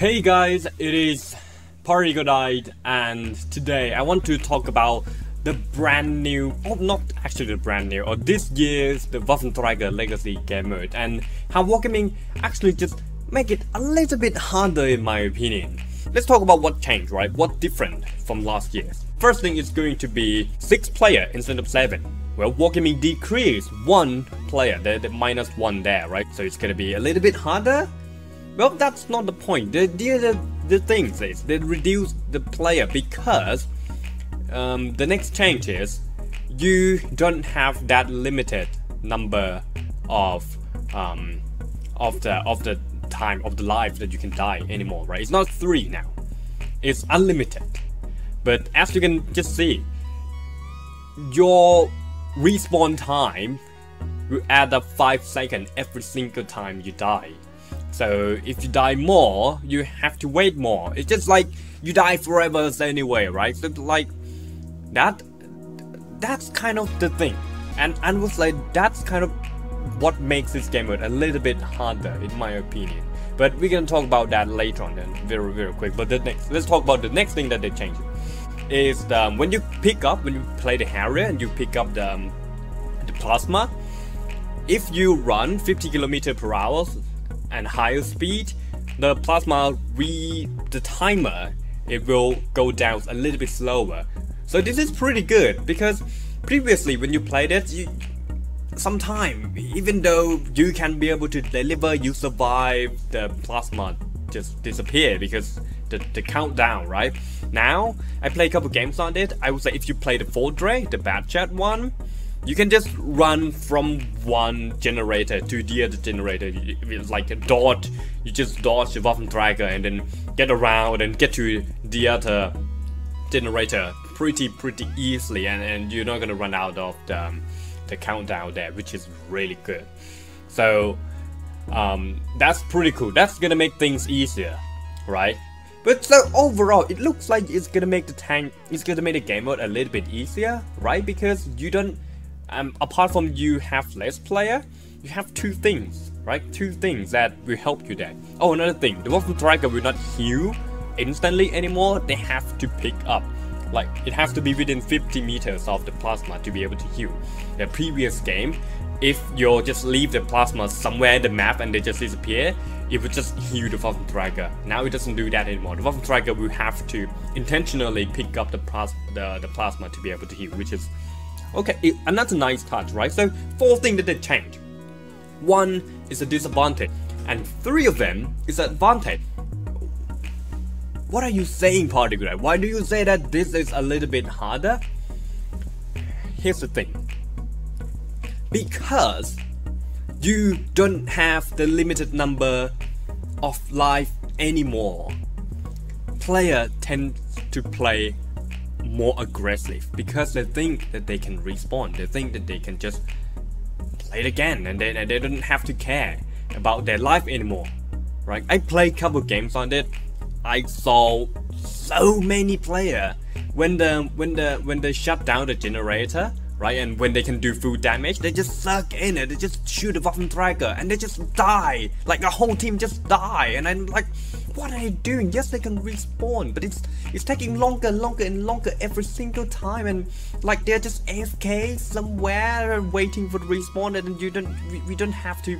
Hey guys, it is Party Godite, and today I want to talk about the brand new, or not actually the brand new, or this year's the Waffenträger Legacy game mode, and how Wargaming actually just make it a little bit harder in my opinion. Let's talk about what changed, right? What different from last year's. First thing is going to be 6 player instead of 7. Well, Wargaming decreased 1 player, the -1 there, right? So it's gonna be a little bit harder. Well, that's not the point. The thing is, they reduce the player because the next change is you don't have that limited number of the time of the life that you can die anymore, right? It's not 3 now. It's unlimited. But as you can just see, your respawn time will add up 5 seconds every single time you die. So if you die more, you have to wait more. It's just like you die forever anyway, right? So like that's kind of the thing. And I would say that's kind of what makes this game a little bit harder in my opinion. But we're gonna talk about that later on then, very quick. But let's talk about the next thing that they changed. Is when you play the Harrier and you pick up the plasma, if you run 50 km/h and higher speed, the plasma the timer, it will go down a little bit slower. So this is pretty good because previously when you played it, sometimes even though you can be able to deliver, you survive, the plasma just disappear because the countdown, right? Now I play a couple games on it. I would say if you play the Waffenträger, the bad chat one, you can just run from one generator to the other generator. It's like a dodge. You just dodge the Waffenträger and then get around and get to the other generator pretty easily, and you're not gonna run out of the countdown there, which is really good. So that's pretty cool. That's gonna make things easier, right? But so overall, it looks like it's gonna make the game mode a little bit easier, right? Because you don't. Apart from you have less player, you have 2 things, right? 2 things that will help you there. Oh, another thing, the Waffenträger will not heal instantly anymore. They have to pick up. Like, it has to be within 50 meters of the plasma to be able to heal. The previous game, if you just leave the plasma somewhere in the map and they just disappear, it would just heal the Waffenträger. Now it doesn't do that anymore. The Waffenträger will have to intentionally pick up the plasma to be able to heal, which is okay, and that's a nice touch, right? So 4 things that they changed. 1 is a disadvantage, and 3 of them is an advantage. What are you saying, Party Godite? Why do you say that this is a little bit harder? Here's the thing. Because you don't have the limited number of life anymore, player tends to play more aggressive because they think that they can respawn. They think that they can just play it again, and they don't have to care about their life anymore, right? I played a couple games on it. I saw so many players when they shut down the generator, right, and when they can do full damage, they just suck in it. They just shoot the Waffenträger and they just die. Like the whole team just die, and I'm like, what are you doing? Yes, they can respawn, but it's taking longer and longer every single time, and like they're just AFK somewhere waiting for the respawn, and we don't have to,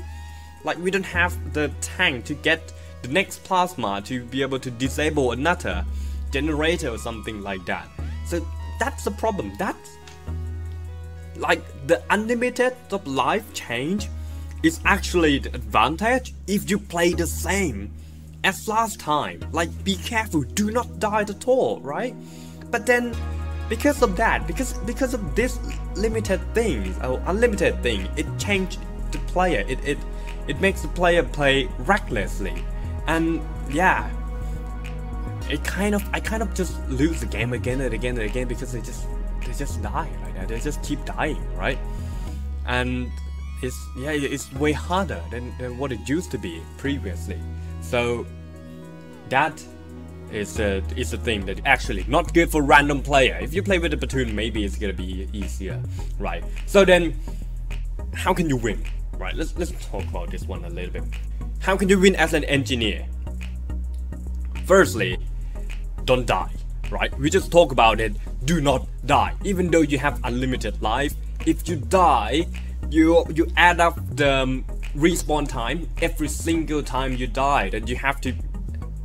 like, we don't have the tank to get the next plasma to be able to disable another generator or something like that. So that's the problem. That's like the unlimited of life change is actually the advantage if you play the same as last time. Like, be careful, do not die at all, right? But then because of that, because of this limited thing or unlimited thing, it changed the player. It makes the player play recklessly, and yeah, I kind of just lose the game again and again because they just die like that. They just keep dying, right? And it's way harder than what it used to be previously. So that is a thing that actually not good for random player. If you play with a platoon, maybe it's gonna be easier, right? So then, how can you win, right? Let's talk about this one a little bit. How can you win as an engineer? Firstly, don't die, right? We just talk about it. Do not die. Even though you have unlimited life, if you die, you add up the respawn time every single time you died, and you have to,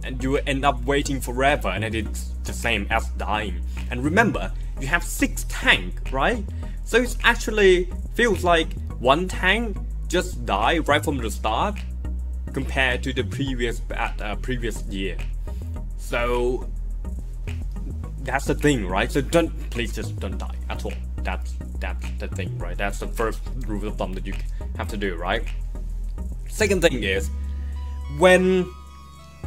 and you end up waiting forever, and it's the same as dying. And remember, you have 6 tanks, right? So it actually feels like one tank just died right from the start compared to the previous year. So that's the thing, right? So please just don't die at all. That's the thing, right? That's the first rule of thumb that you have to do, right? Second thing is, when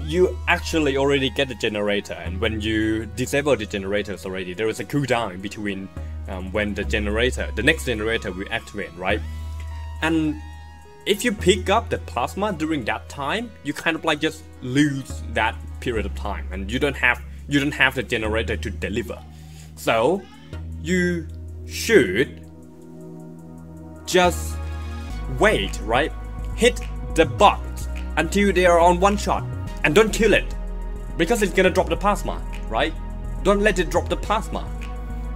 you actually already get the generator, and when you disable the generators already, there is a cooldown in between when the next generator will activate, right? And if you pick up the plasma during that time, you kind of like just lose that period of time, and you don't have the generator to deliver. So you should just wait, right? Hit the box until they are on one shot, and don't kill it, because it's gonna drop the plasma, right? Don't let it drop the plasma.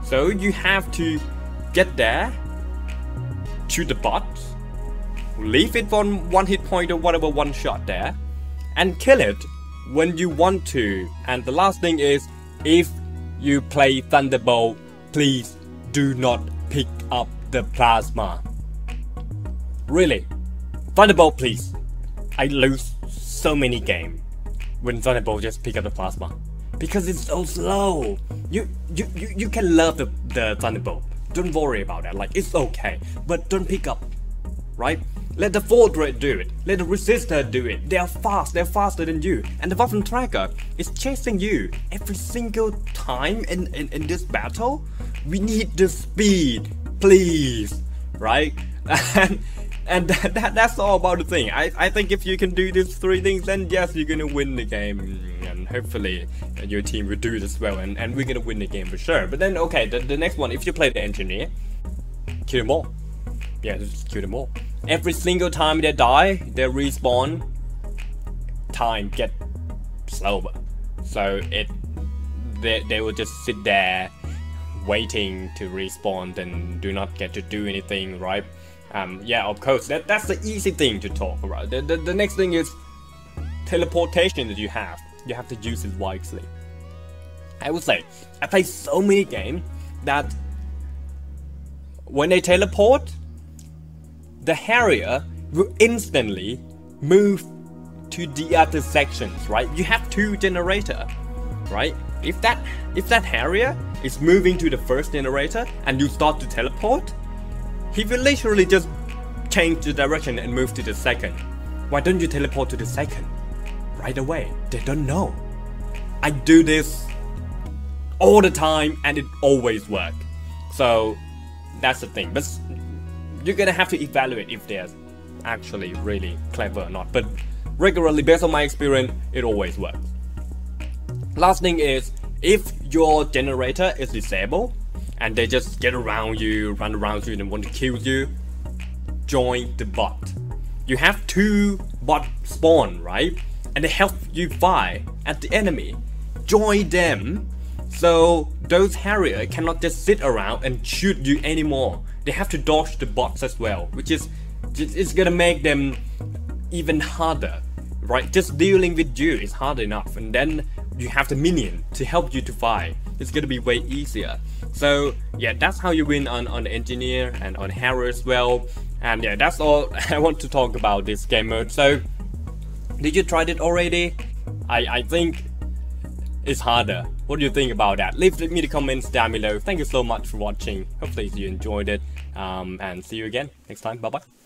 So you have to get there, shoot the bot, leave it on 1 hit point or whatever, 1 shot there, and kill it when you want to. And the last thing is, if you play Thunderbolt, please do not pick up the plasma. Really, Thunderbolt, please. I lose so many games when Thunderbolt just pick up the plasma, because it's so slow. You can love the Thunderbolt. Don't worry about that. Like, it's okay, but don't pick up, right? Let the Waffenträger do it. Let the Resistor do it. They are fast. They're faster than you. And the Waffenträger is chasing you every single time in this battle. We need the speed, please, right? And that's all about the thing. I think if you can do these 3 things, then yes, you're gonna win the game, and hopefully your team will do this well, and we're gonna win the game for sure. But then, okay, the next one, if you play the engineer, kill them all. Yeah, just kill them all. Every single time they die, their respawn time get slower. So they will just sit there waiting to respawn, and do not get to do anything, right? Yeah, of course, that's the easy thing to talk about. The next thing is teleportation that you have. You have to use it wisely. I would say, I play so many games that when they teleport, the Harrier will instantly move to the other sections, right? You have 2 generators, right? If that Harrier is moving to the first generator and you start to teleport, he will literally just change the direction and move to the second. Why don't you teleport to the second right away? They don't know. I do this all the time and it always works. So that's the thing. But you're gonna have to evaluate if they're actually really clever or not. But regularly, based on my experience, it always works. Last thing is, if your generator is disabled and they just get around you, run around you, and want to kill you, join the bot. You have 2 bot spawn, right? And they help you fire at the enemy. Join them, so those Harrier cannot just sit around and shoot you anymore. They have to dodge the bots as well, which is it's gonna make them even harder, right? Just dealing with you is hard enough, and then you have the minion to help you to fight. It's gonna be way easier. So yeah, that's how you win on the engineer and on Harrier as well. And yeah, that's all I want to talk about this game mode. So did you try it already? I think it's harder. What do you think about that? Leave me the comments down below. Thank you so much for watching. Hopefully you enjoyed it. And see you again next time. Bye bye.